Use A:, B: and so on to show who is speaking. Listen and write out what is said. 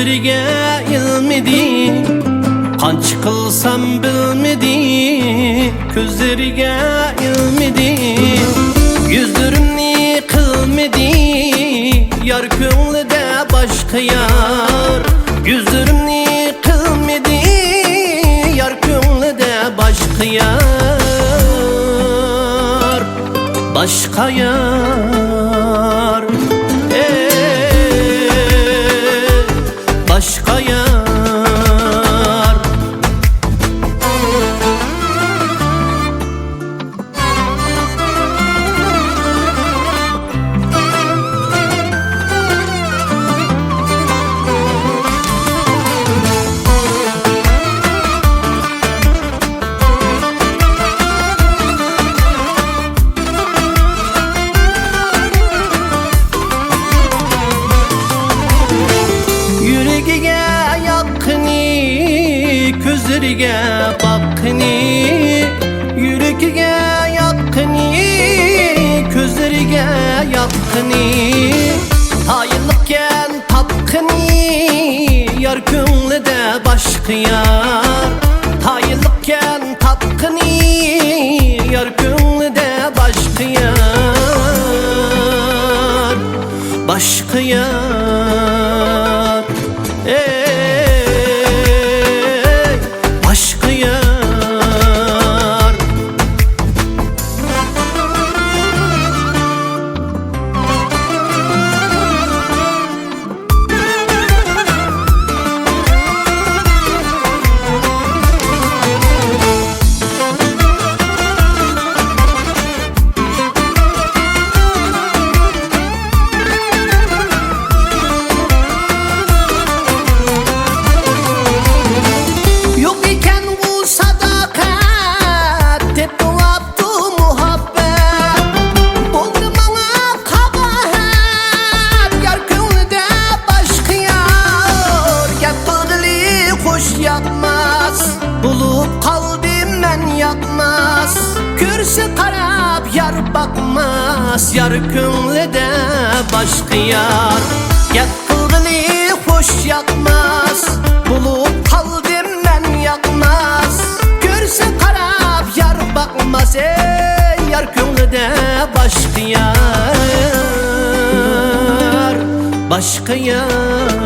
A: Gözleriga ilmidi, qancha qilsam bilmidi. Gözleriga ilmidi, yüzlerimni qilmidi. Yar ko'nglida boshqa yar, yüzlerimni qilmidi. Yar ko'nglida boshqa yar, boshqa yar, başka yar. Yüreğine yakını, gözlerine bakını. Yüreğine yakını, gözlerine yakını. Hayırlıkken tapkını, yar ko'nglida boshqa yar. Hayırlıkken tapkını, yar ko'nglida boshqa yar, boshqa yar. Başka yar. Bulup kaldım ben yakmaz, görse karab yar bakmaz. Yar ko'nglida boshqa yar, gap qilg'ili hoş yakmaz. Bulup kaldım ben yakmaz, görse karab yar bakmaz. Yar ko'nglida boshqa yar, boshqa yar.